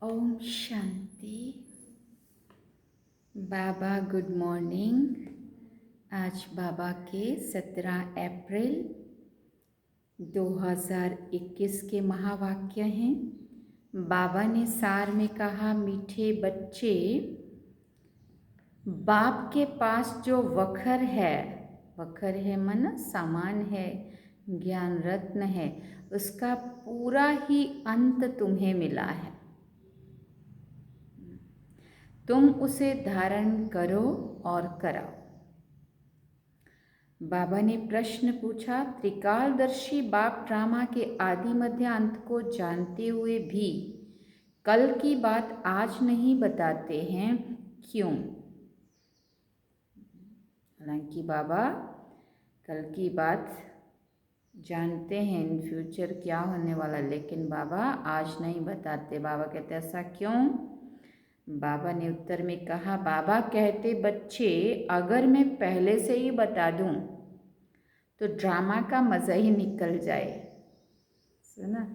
ओम शांति। बाबा good morning. आज बाबा के 17 अप्रैल 2021 के महावाक्य हैं। बाबा ने सार में कहा, मीठे बच्चे, बाप के पास जो वखर है मन सामान है, ज्ञान रत्न है, उसका पूरा ही अंत तुम्हें मिला है। तुम उसे धारण करो और कराओ। बाबा ने प्रश्न पूछा, त्रिकालदर्शी बाप ड्रामा के आदि मध्य अंत को जानते हुए भी कल की बात आज नहीं बताते हैं, क्यों? हालांकि बाबा कल की बात जानते हैं, इन फ्यूचर क्या होने वाला, लेकिन बाबा आज नहीं बताते। बाबा कहते ऐसा क्यों? बाबा ने उत्तर में कहा, बाबा कहते, बच्चे, अगर मैं पहले से ही बता दूं तो ड्रामा का मज़ा ही निकल जाए। सुना,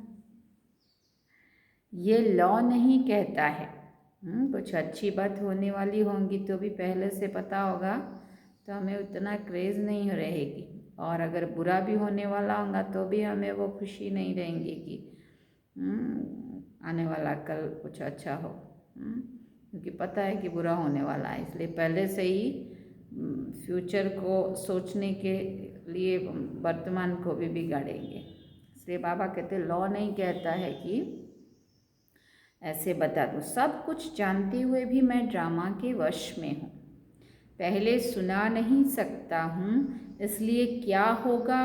ये लॉ नहीं कहता है कुछ अच्छी बात होने वाली होंगी तो भी पहले से पता होगा तो हमें उतना क्रेज़ नहीं रहेगी, और अगर बुरा भी होने वाला होगा तो भी हमें वो खुशी नहीं रहेंगी कि आने वाला कल कुछ अच्छा हो, क्योंकि पता है कि बुरा होने वाला है। इसलिए पहले से ही फ्यूचर को सोचने के लिए वर्तमान को भी बिगाड़ेंगे। इसलिए बाबा कहते लॉ नहीं कहता है कि ऐसे बता दूँ। सब कुछ जानते हुए भी मैं ड्रामा के वश में हूँ, पहले सुना नहीं सकता हूँ, इसलिए क्या होगा,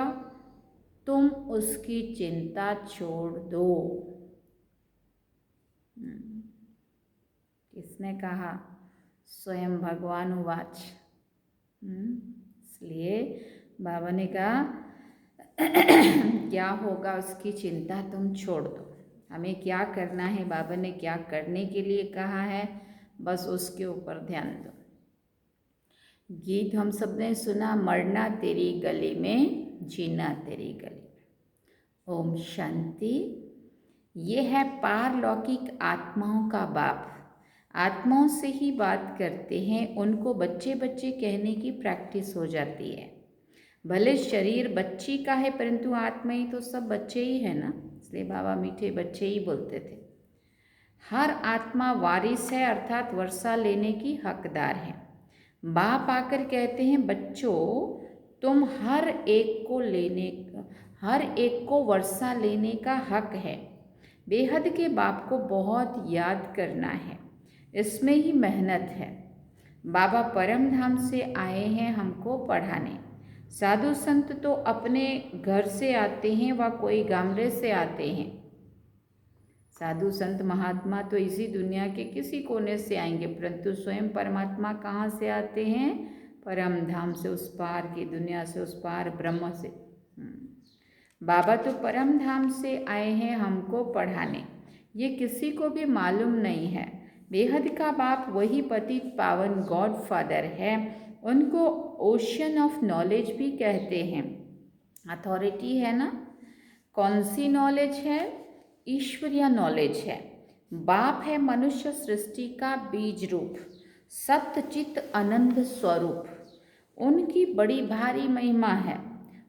तुम उसकी चिंता छोड़ दो। किसने कहा? स्वयं भगवान उवाच। इसलिए बाबा ने कहा क्या होगा उसकी चिंता तुम छोड़ दो। हमें क्या करना है, बाबा ने क्या करने के लिए कहा है, बस उसके ऊपर ध्यान दो। गीत हम सब ने सुना, मरना तेरी गली में, जीना तेरी गली में। ओम शांति। ये है पारलौकिक आत्माओं का बाप। आत्माओं से ही बात करते हैं, उनको बच्चे बच्चे कहने की प्रैक्टिस हो जाती है। भले शरीर बच्ची का है परंतु आत्मा ही तो सब बच्चे ही है ना, इसलिए बाबा मीठे बच्चे ही बोलते थे। हर आत्मा वारिस है, अर्थात वर्षा लेने की हकदार है। बाप आकर कहते हैं, बच्चों, तुम हर एक को वर्षा लेने का हक है। बेहद के बाप को बहुत याद करना है, इसमें ही मेहनत है। बाबा परम धाम से आए हैं हमको पढ़ाने। साधु संत तो अपने घर से आते हैं व कोई गामड़े से आते हैं। साधु संत महात्मा तो इसी दुनिया के किसी कोने से आएंगे, परंतु स्वयं परमात्मा कहाँ से आते हैं? परम धाम से, उस पार की दुनिया से, उस पार ब्रह्म से। बाबा तो परम धाम से आए हैं हमको पढ़ाने, ये किसी को भी मालूम नहीं है। बेहद का बाप वही पतित पावन गॉड फादर है, उनको ओशन ऑफ नॉलेज भी कहते हैं। अथॉरिटी है ना। कौन सी नॉलेज है? ईश्वरीय नॉलेज है। बाप है मनुष्य सृष्टि का बीज रूप, सत्यचित आनंद स्वरूप। उनकी बड़ी भारी महिमा है,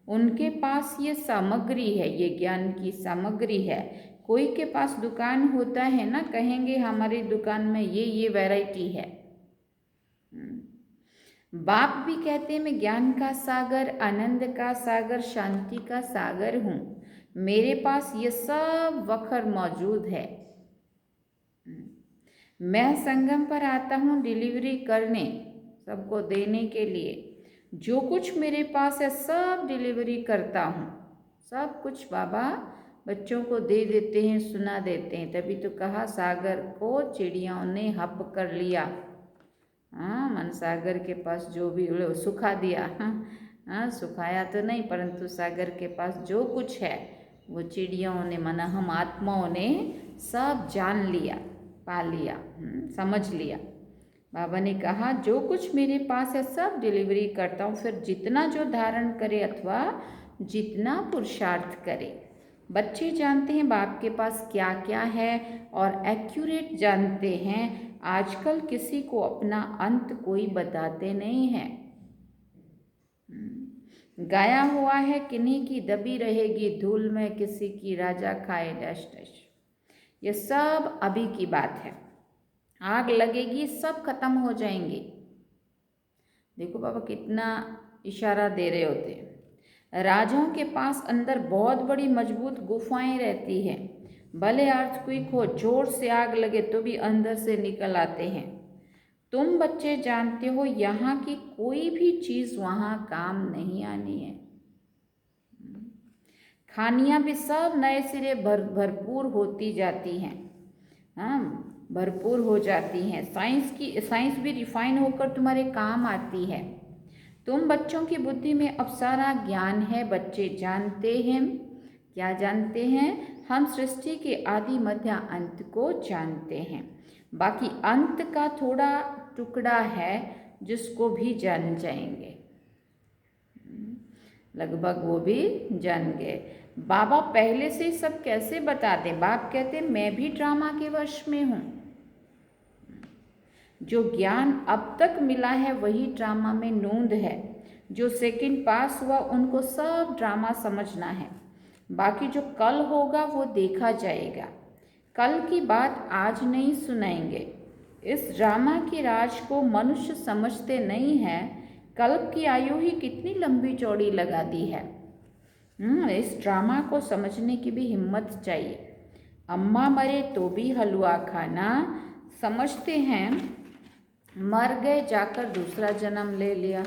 उनके पास ये सामग्री है, ये ज्ञान की सामग्री है। कोई के पास दुकान होता है ना, कहेंगे हमारी दुकान में ये वैरायटी है। बाप भी कहते हैं, मैं ज्ञान का सागर, आनंद का सागर, शांति का सागर हूँ, मेरे पास ये सब वखर मौजूद है। मैं संगम पर आता हूँ डिलीवरी करने, सबको देने के लिए। जो कुछ मेरे पास है सब डिलीवरी करता हूँ। सब कुछ बाबा बच्चों को दे देते हैं, सुना देते हैं। तभी तो कहा, सागर को चिड़ियों ने हप कर लिया। मन सागर के पास जो भी सुखा दिया। सुखाया तो नहीं, परंतु सागर के पास जो कुछ है वो चिड़ियों ने, माना हम आत्माओं ने सब जान लिया, पा लिया, समझ लिया। बाबा ने कहा, जो कुछ मेरे पास है सब डिलीवरी करता हूँ। फिर जितना जो धारण करे अथवा जितना पुरुषार्थ करे, बच्चे जानते हैं बाप के पास क्या क्या है और एक्यूरेट जानते हैं। आजकल किसी को अपना अंत कोई बताते नहीं है। गाया हुआ है किन्हीं की दबी रहेगी धूल में, किसी की राजा खाए डैश डैश। ये सब अभी की बात है। आग लगेगी, सब खत्म हो जाएंगे। देखो बाबा कितना इशारा दे रहे होते हैं। राजाओं के पास अंदर बहुत बड़ी मजबूत गुफाएं रहती हैं। भले अर्थक्वेक हो, जोर से आग लगे तो भी अंदर से निकल आते हैं। तुम बच्चे जानते हो यहाँ की कोई भी चीज़ वहाँ काम नहीं आनी है। खानियाँ भी सब नए सिरे भरपूर होती जाती हैं। हाँ, भरपूर हो जाती हैं। साइंस भी रिफाइन होकर तुम्हारे काम आती है। तुम बच्चों की बुद्धि में अब सारा ज्ञान है। बच्चे जानते हैं, क्या जानते हैं? हम सृष्टि के आदि मध्य अंत को जानते हैं। बाकी अंत का थोड़ा टुकड़ा है जिसको भी जान जाएंगे, लगभग वो भी जान गए। बाबा पहले से सब कैसे बता दें? बाप कहते मैं भी ड्रामा के वश में हूँ। जो ज्ञान अब तक मिला है वही ड्रामा में नोंद है। जो सेकंड पास हुआ उनको सब ड्रामा समझना है। बाकी जो कल होगा वो देखा जाएगा। कल की बात आज नहीं सुनाएंगे। इस ड्रामा के राज को मनुष्य समझते नहीं है। कल्प की आयु ही कितनी लंबी चौड़ी लगा दी है। इस ड्रामा को समझने की भी हिम्मत चाहिए। अम्मा मरे तो भी हलवा खाना, समझते हैं मर गए जाकर दूसरा जन्म ले लिया।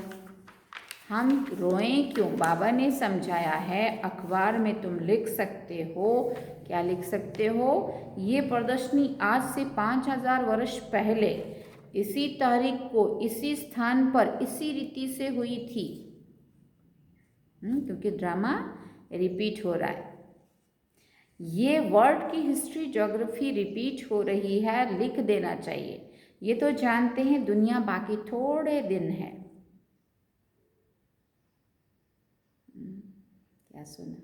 हम रोएं क्यों? बाबा ने समझाया है, अखबार में तुम लिख सकते हो। क्या लिख सकते हो? ये प्रदर्शनी आज से 5000 वर्ष पहले इसी तारीख को इसी स्थान पर इसी रीति से हुई थी। क्योंकि ड्रामा रिपीट हो रहा है। ये वर्ल्ड की हिस्ट्री ज्योग्राफी रिपीट हो रही है, लिख देना चाहिए। ये तो जानते हैं दुनिया बाकी थोड़े दिन है। क्या सुना?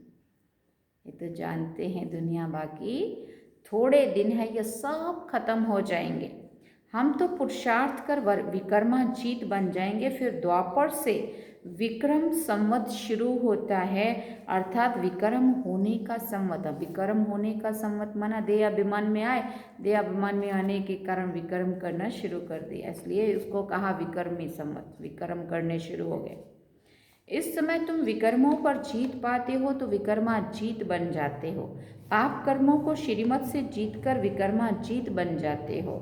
ये तो जानते हैं दुनिया बाकी थोड़े दिन है, ये सब खत्म हो जाएंगे। हम तो पुरुषार्थ कर विक्रमाजीत बन जाएंगे। फिर द्वापर से विक्रम संवत शुरू होता है, अर्थात विक्रम होने का संवत। विक्रम होने का संवत माना देह अभिमान में आए, देह अभिमान में आने के कारण विक्रम करना शुरू कर दिया, इसलिए उसको कहा विक्रमी संवत। विक्रम करने शुरू हो गए। इस समय तुम विकर्मों पर जीत पाते हो तो विक्रमाजीत बन जाते हो। पाप कर्मों को श्रीमत से जीतकर विक्रमाजीत बन जाते हो।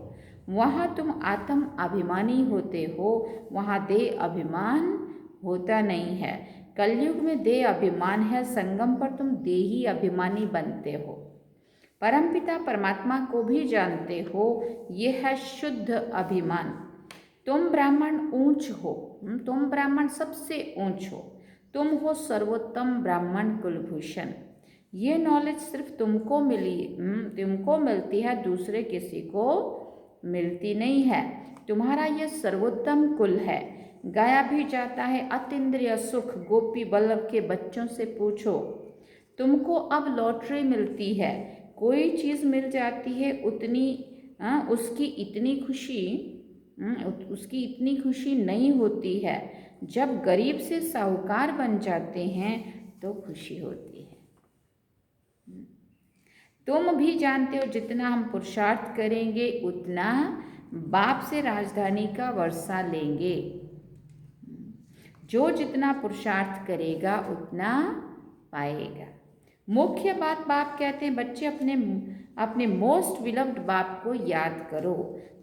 वहाँ तुम आत्म अभिमानी होते हो, वहाँ देह अभिमान होता नहीं है। कलयुग में देह अभिमान है, संगम पर तुम देही अभिमानी बनते हो। परमपिता परमात्मा को भी जानते हो, ये है शुद्ध अभिमान। तुम ब्राह्मण ऊंच हो, तुम ब्राह्मण सबसे ऊंच हो, तुम हो सर्वोत्तम ब्राह्मण कुलभूषण। ये नॉलेज सिर्फ तुमको मिलती है, दूसरे किसी को मिलती नहीं है। तुम्हारा ये सर्वोत्तम कुल है। गाया भी जाता है अतीन्द्रिय सुख गोपी बल्लभ के बच्चों से पूछो। तुमको अब लॉटरी मिलती है, कोई चीज़ मिल जाती है उसकी इतनी खुशी नहीं होती है। जब गरीब से साहूकार बन जाते हैं तो खुशी होती है। तुम भी जानते हो जितना हम पुरुषार्थ करेंगे उतना बाप से राजधानी का वर्षा लेंगे। जो जितना पुरुषार्थ करेगा उतना पाएगा। मुख्य बात बाप कहते हैं बच्चे अपने मोस्ट विलव्ड बाप को याद करो।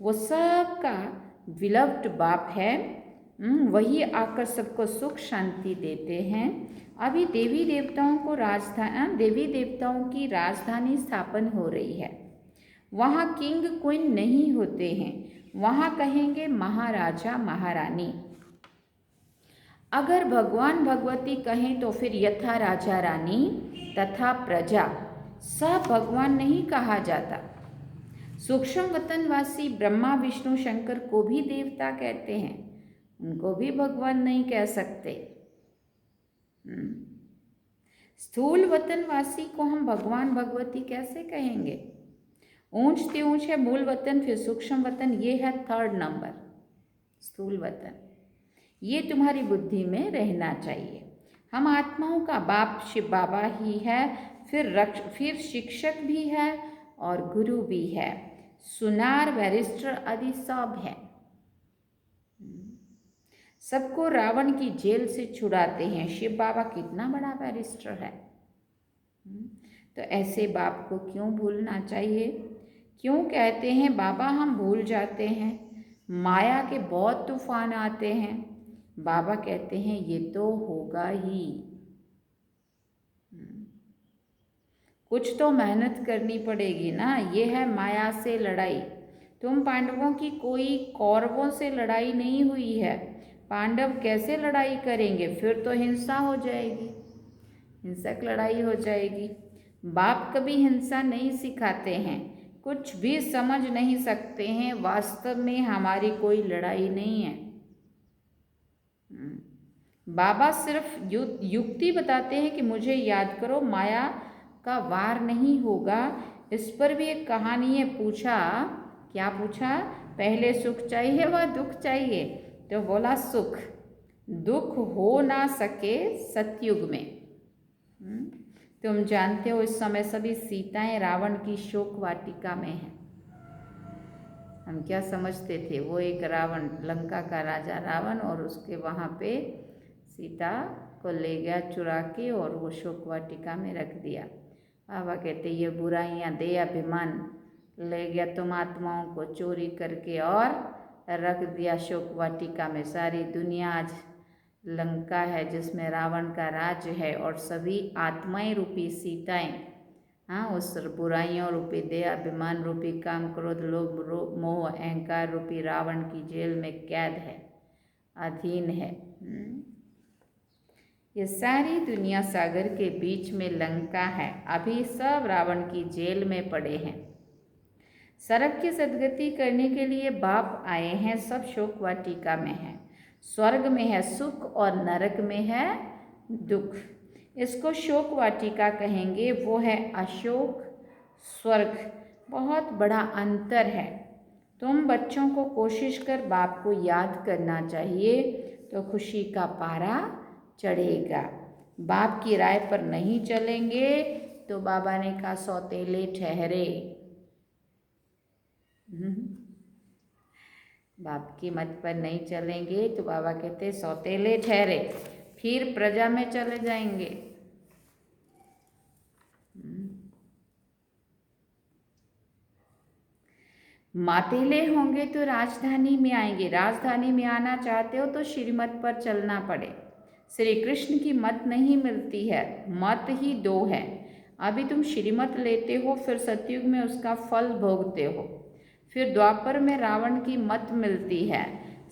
वो सबका विलव्ड बाप है। वही आकर सबको सुख शांति देते हैं। अभी देवी देवताओं की राजधानी स्थापन हो रही है। वहाँ किंग क्वीन नहीं होते हैं, वहाँ कहेंगे महाराजा महारानी। अगर भगवान भगवती कहें तो फिर यथा राजा रानी तथा प्रजा। सब भगवान नहीं कहा जाता। सूक्ष्म वतनवासी ब्रह्मा विष्णु शंकर को भी देवता कहते हैं, उनको भी भगवान नहीं कह सकते। स्थूल वतनवासी को हम भगवान भगवती कैसे कहेंगे? ऊंचते ऊंच है मूल वतन, फिर सूक्ष्म वतन, ये है 3rd नंबर स्थूल वतन। ये तुम्हारी बुद्धि में रहना चाहिए। हम आत्माओं का बाप शिव बाबा ही है, फिर शिक्षक भी है और गुरु भी है, सुनार, बैरिस्टर आदि सब है। सबको रावण की जेल से छुड़ाते हैं। शिव बाबा कितना बड़ा बैरिस्टर है। तो ऐसे बाप को क्यों भूलना चाहिए? क्यों कहते हैं बाबा हम भूल जाते हैं? माया के बहुत तूफान आते हैं। बाबा कहते हैं ये तो होगा ही, कुछ तो मेहनत करनी पड़ेगी ना। ये है माया से लड़ाई। तुम पांडवों की कोई कौरवों से लड़ाई नहीं हुई है। पांडव कैसे लड़ाई करेंगे? फिर तो हिंसा हो जाएगी, हिंसक लड़ाई हो जाएगी। बाप कभी हिंसा नहीं सिखाते हैं, कुछ भी समझ नहीं सकते हैं। वास्तव में हमारी कोई लड़ाई नहीं है। बाबा सिर्फ युक्ति बताते हैं कि मुझे याद करो, माया का वार नहीं होगा। इस पर भी एक कहानी है। पूछा, क्या पूछा? पहले सुख चाहिए व दुख चाहिए? तो बोला सुख। दुख हो ना सके सतयुग में। तुम जानते हो इस समय सभी सीताएं रावण की शोक वाटिका में हैं। हम क्या समझते थे? वो एक रावण, लंका का राजा रावण, और उसके वहाँ पे सीता को ले गया चुरा के और वो शोक वाटिका में रख दिया। बाबा कहते ये बुराइयाँ, दे अभिमान ले गया तुम आत्माओं को चोरी करके और रख दिया शोक वाटिका में। सारी दुनिया आज लंका है जिसमें रावण का राज है, और सभी आत्माएं रूपी सीताएं, हाँ, उस बुराइयों रूपी दे अभिमान रूपी काम क्रोध लोभ मोह अहंकार रूपी रावण की जेल में कैद है, अधीन है। ये सारी दुनिया सागर के बीच में लंका है। अभी सब रावण की जेल में पड़े हैं। सड़क की सदगति करने के लिए बाप आए हैं। सब शोक वाटिका में है। स्वर्ग में है सुख और नरक में है दुख। इसको शोक वाटिका कहेंगे, वो है अशोक स्वर्ग। बहुत बड़ा अंतर है। तुम बच्चों को कोशिश कर बाप को याद करना चाहिए, तो खुशी का पारा चढ़ेगा। बाप की राय पर नहीं चलेंगे तो बाबा ने कहा सौतेले ठहरे। बाप की मत पर नहीं चलेंगे तो बाबा कहते सौतेले ठहरे, फिर प्रजा में चले जाएंगे। मातेले होंगे तो राजधानी में आएंगे। राजधानी में आना चाहते हो तो श्रीमत पर चलना पड़े। श्री कृष्ण की मत नहीं मिलती है, मत ही दो है। अभी तुम श्रीमत लेते हो, फिर सतयुग में उसका फल भोगते हो। फिर द्वापर में रावण की मत मिलती है।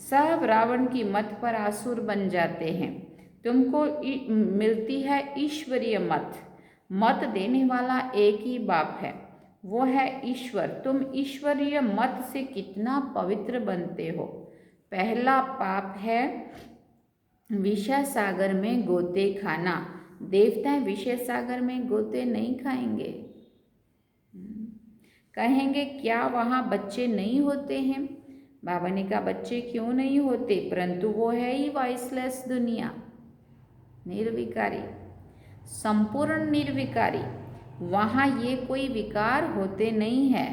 सब रावण की मत पर आसुर बन जाते हैं। तुमको मिलती है ईश्वरीय मत। मत देने वाला एक ही बाप है, वो है ईश्वर। तुम ईश्वरीय मत से कितना पवित्र बनते हो। पहला पाप है विषय सागर में गोते खाना। देवता विषय सागर में गोते नहीं खाएंगे। कहेंगे क्या वहाँ बच्चे नहीं होते हैं? बाबा ने कहा बच्चे क्यों नहीं होते, परंतु वो है ही वॉइसलेस दुनिया, निर्विकारी, संपूर्ण निर्विकारी। वहाँ ये कोई विकार होते नहीं है।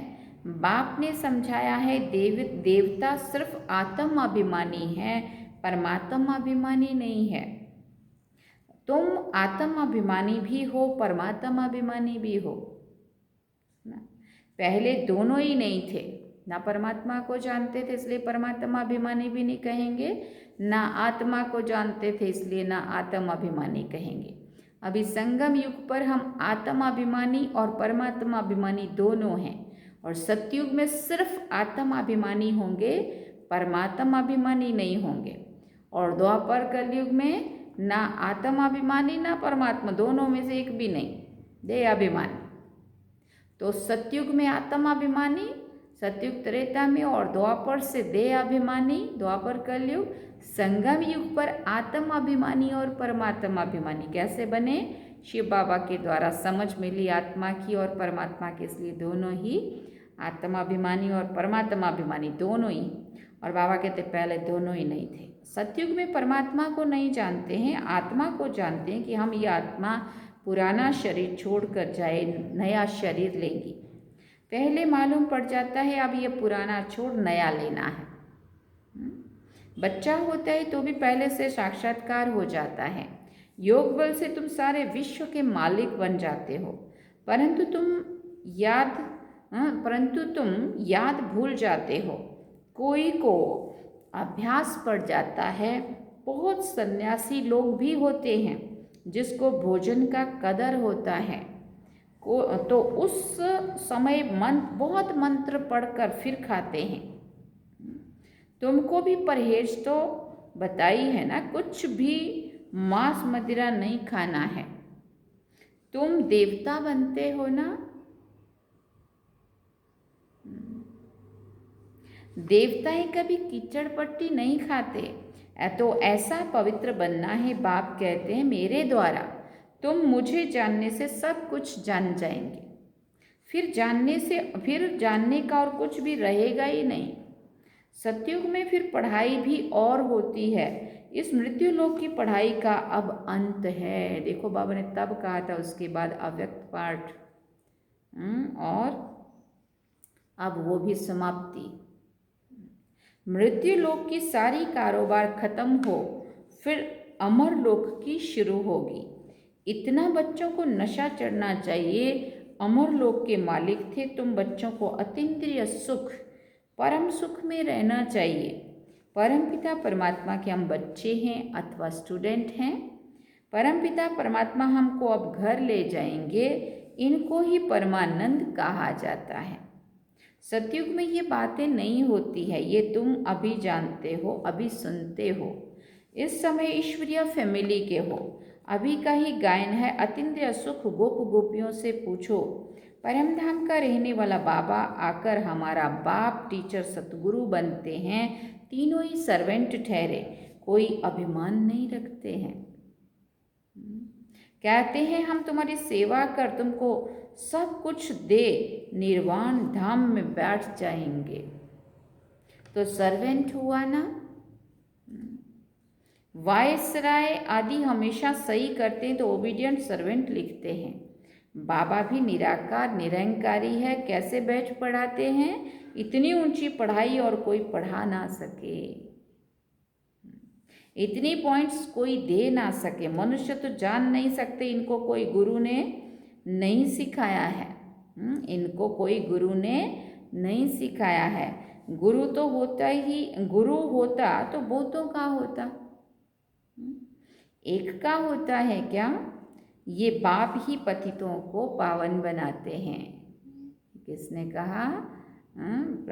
बाप ने समझाया है देवता सिर्फ आत्म अभिमानी है, परमात्मा अभिमानी नहीं है। तुम आत्म अभिमानी भी हो, परमात्मा अभिमानी भी हो ना। पहले दोनों ही नहीं थे, ना परमात्मा को जानते थे इसलिए परमात्मा अभिमानी भी नहीं कहेंगे, ना आत्मा को जानते थे इसलिए ना आत्म अभिमानी कहेंगे। अभी संगम युग पर हम आत्मा अभिमानी और परमात्मा अभिमानी दोनों हैं, और सतयुग में सिर्फ आत्मा अभिमानी होंगे, परमात्मा अभिमानी नहीं होंगे। और द्वापर कलयुग में ना आत्मा अभिमानी ना परमात्मा, दोनों में से एक भी नहीं, देह अभिमानी। तो सतयुग में आत्मा अभिमानी, सतयुग त्रेता में, और द्वापर से देह अभिमानी, द्वापर कलयुग। संगम युग पर आत्मा अभिमानी और परमात्मा अभिमानी कैसे बने? शिव बाबा के द्वारा समझ मिली आत्मा की और परमात्मा की, इसलिए दोनों ही आत्माभिमानी और परमात्माभिमानी दोनों ही। और बाबा कहते पहले दोनों ही नहीं थे। सतयुग में परमात्मा को नहीं जानते हैं, आत्मा को जानते हैं कि हम ये आत्मा पुराना शरीर छोड़कर जाए, नया शरीर लेंगी। पहले मालूम पड़ जाता है अब ये पुराना छोड़ नया लेना है। बच्चा होता है तो भी पहले से साक्षात्कार हो जाता है। योग बल से तुम सारे विश्व के मालिक बन जाते हो, परंतु तुम याद भूल जाते हो। कोई को अभ्यास पड़ जाता है। बहुत सन्यासी लोग भी होते हैं जिसको भोजन का कदर होता है तो उस समय बहुत मंत्र पढ़कर फिर खाते हैं। तुमको भी परहेज तो बताई है ना, कुछ भी मांस मदिरा नहीं खाना है। तुम देवता बनते हो ना, देवताएं कभी कीचड़ पट्टी नहीं खाते। तो ऐसा पवित्र बनना है। बाप कहते हैं मेरे द्वारा तुम मुझे जानने से सब कुछ जान जाएंगे, फिर जानने का और कुछ भी रहेगा ही नहीं। सतयुग में फिर पढ़ाई भी और होती है। इस मृत्यु लोक की पढ़ाई का अब अंत है। देखो बाबा ने तब कहा था, उसके बाद अव्यक्त पाठ और अब वो भी समाप्ति। मृत्यु लोक की सारी कारोबार खत्म हो, फिर अमर लोक की शुरू होगी। इतना बच्चों को नशा चढ़ना चाहिए। अमर लोक के मालिक थे तुम। बच्चों को अतीन्द्रिय सुख, परम सुख में रहना चाहिए। परमपिता परमात्मा के हम बच्चे हैं अथवा स्टूडेंट हैं। परमपिता परमात्मा हमको अब घर ले जाएंगे। इनको ही परमानंद कहा जाता है। सतयुग में ये बातें नहीं होती है, ये तुम अभी जानते हो, अभी सुनते हो। इस समय ईश्वरीय फैमिली के हो। अभी का ही गायन है, अतीन्द्रिय सुख गोप गोपियों से पूछो। परमधाम का रहने वाला बाबा आकर हमारा बाप, टीचर, सतगुरु बनते हैं। तीनों ही सर्वेंट ठहरे, कोई अभिमान नहीं रखते हैं। कहते हैं हम तुम्हारी सेवा कर तुमको सब कुछ दे, निर्वाण धाम में बैठ जाएंगे। तो सर्वेंट हुआ ना। वायसराय आदि हमेशा सही करते हैं तो ओबीडियंट सर्वेंट लिखते हैं। बाबा भी निराकार निरंकारी है। कैसे बैठ पढ़ाते हैं? इतनी ऊंची पढ़ाई और कोई पढ़ा ना सके, इतनी पॉइंट्स कोई दे ना सके। मनुष्य तो जान नहीं सकते, इनको कोई गुरु ने नहीं सिखाया है। इनको कोई गुरु ने नहीं सिखाया है। गुरु तो होता ही, गुरु होता तो बहुतों का होता, एक का होता है क्या? ये बाप ही पतितों को पावन बनाते हैं। किसने कहा?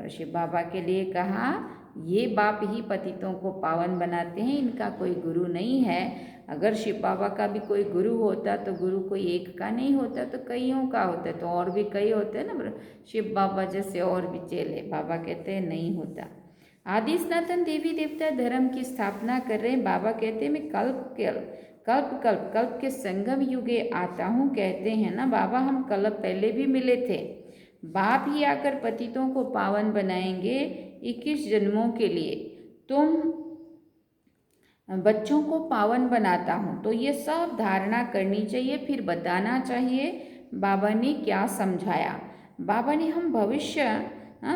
शिव बाबा के लिए कहा, ये बाप ही पतितों को पावन बनाते हैं, इनका कोई गुरु नहीं है। अगर शिव बाबा का भी कोई गुरु होता तो गुरु कोई एक का नहीं होता, तो कईयों का होता, तो और भी कई होते हैं ना शिव बाबा जैसे, और भी चेले। बाबा कहते हैं नहीं होता। आदि सनातन देवी देवता धर्म की स्थापना कर रहे हैं। बाबा कहते हैं मैं कल्प के संगम युगे आता हूँ। कहते हैं ना बाबा, हम कल्प पहले भी मिले थे। बाप ही आकर पतितों को पावन बनाएंगे 21 जन्मों के लिए। तुम बच्चों को पावन बनाता हूँ, तो ये सब धारणा करनी चाहिए, फिर बताना चाहिए बाबा ने क्या समझाया। बाबा ने हम भविष्य,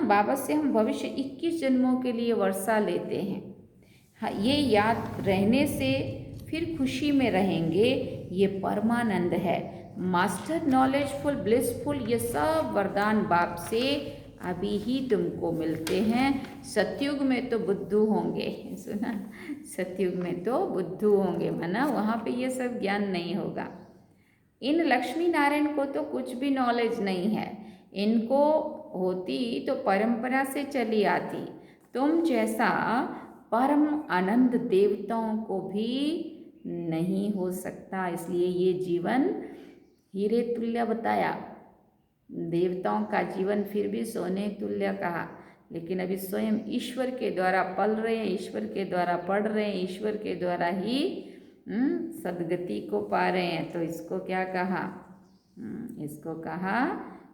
बाबा से हम भविष्य 21 जन्मों के लिए वर्षा लेते हैं। हाँ, ये याद रहने से फिर खुशी में रहेंगे। ये परमानंद है। मास्टर, नॉलेजफुल, ब्लिसफुल, ये सब वरदान बाप से अभी ही तुमको मिलते हैं। सतयुग में तो बुद्धू होंगे, सुना? सतयुग में तो बुद्धू होंगे, माना वहाँ पे ये सब ज्ञान नहीं होगा। इन लक्ष्मी नारायण को तो कुछ भी नॉलेज नहीं है। इनको होती तो परंपरा से चली आती। तुम जैसा परम आनंद देवताओं को भी नहीं हो सकता। इसलिए ये जीवन हीरे तुल्य बताया। देवताओं का जीवन फिर भी सोने तुल्य कहा, लेकिन अभी स्वयं ईश्वर के द्वारा पल रहे हैं, ईश्वर के द्वारा पढ़ रहे हैं, ईश्वर के द्वारा ही सदगति को पा रहे हैं। तो इसको क्या कहा? इसको कहा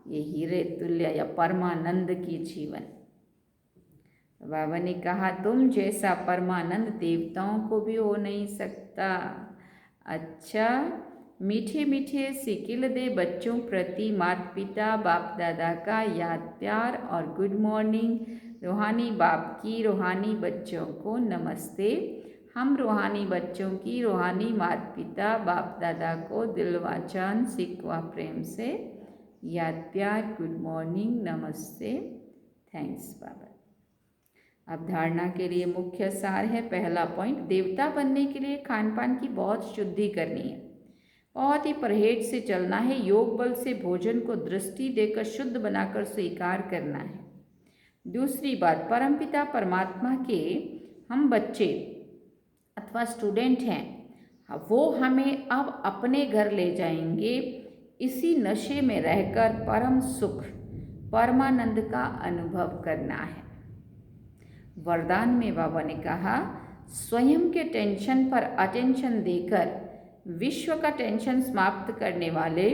ये हीरे तुल्य या परमानंद की जीवन। तो बाबा ने कहा तुम जैसा परमानंद देवताओं को भी हो नहीं सकता। अच्छा, मीठे मीठे सिकिल दे बच्चों प्रति माता पिता बाप दादा का याद प्यार और गुड मॉर्निंग। रूहानी बाप की रूहानी बच्चों को नमस्ते। हम रूहानी बच्चों की रूहानी माता पिता बाप दादा को दिल वाचन सिकवा प्रेम से याद प्यार गुड मॉर्निंग नमस्ते थैंक्स बाबा। अब धारणा के लिए मुख्य सार है। पहला पॉइंट, देवता बनने के लिए खान पान की बहुत शुद्धि करनी है, बहुत ही परहेज से चलना है। योग बल से भोजन को दृष्टि देकर शुद्ध बनाकर स्वीकार करना है। दूसरी बात, परमपिता परमात्मा के हम बच्चे अथवा स्टूडेंट हैं, वो हमें अब अपने घर ले जाएंगे। इसी नशे में रहकर परम सुख परमानंद का अनुभव करना है। वरदान में बाबा ने कहा स्वयं के टेंशन पर अटेंशन देकर विश्व का टेंशन समाप्त करने वाले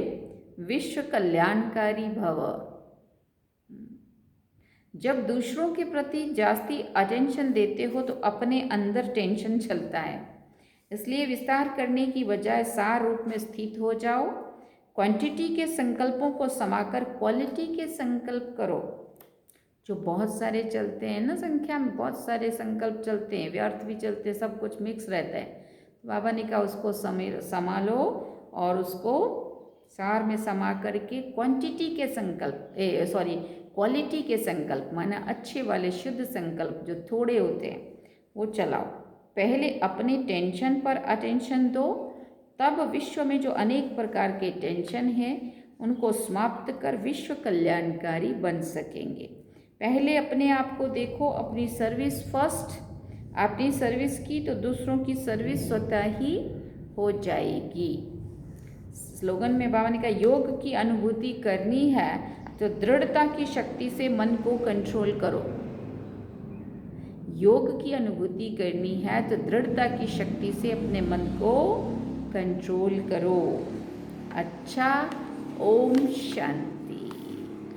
विश्व कल्याणकारी भव। जब दूसरों के प्रति जास्ती अटेंशन देते हो तो अपने अंदर टेंशन चलता है। इसलिए विस्तार करने की बजाय सार रूप में स्थित हो जाओ। क्वांटिटी के संकल्पों को समाकर क्वालिटी के संकल्प करो। जो बहुत सारे चलते हैं ना, संख्या में बहुत सारे संकल्प चलते हैं, व्यर्थ भी चलते हैं, सब कुछ मिक्स रहता है। बाबा ने कहा उसको संभालो और उसको सार में समा करके क्वांटिटी के संकल्प क्वालिटी के संकल्प माना अच्छे वाले शुद्ध संकल्प जो थोड़े होते हैं वो चलाओ। पहले अपने टेंशन पर अटेंशन दो, तब विश्व में जो अनेक प्रकार के टेंशन हैं उनको समाप्त कर विश्व कल्याणकारी बन सकेंगे। पहले अपने आप को देखो, अपनी सर्विस फर्स्ट। अपनी सर्विस की तो दूसरों की सर्विस स्वतः ही हो जाएगी। स्लोगन में बाबा ने कहा योग की अनुभूति करनी है तो दृढ़ता की शक्ति से मन को कंट्रोल करो। योग की अनुभूति करनी है तो दृढ़ता की शक्ति से अपने मन को कंट्रोल करो। अच्छा, ओम शांति।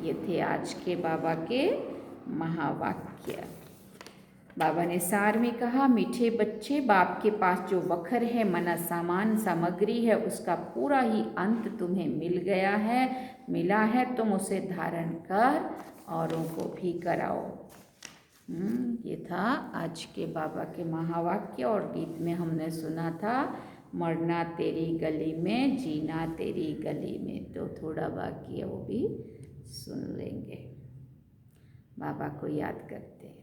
ये थे आज के बाबा के महावाक्य। बाबा ने सार में कहा मीठे बच्चे, बाप के पास जो वखर है मना सामान सामग्री है उसका पूरा ही अंत तुम्हें मिला है। तुम उसे धारण कर औरों को भी कराओ। ये था आज के बाबा के महावाक्य। और गीत में हमने सुना था मरना तेरी गली में जीना तेरी गली में। तो थोड़ा बाकी है वो भी सुन लेंगे। बाबा को याद करते हैं।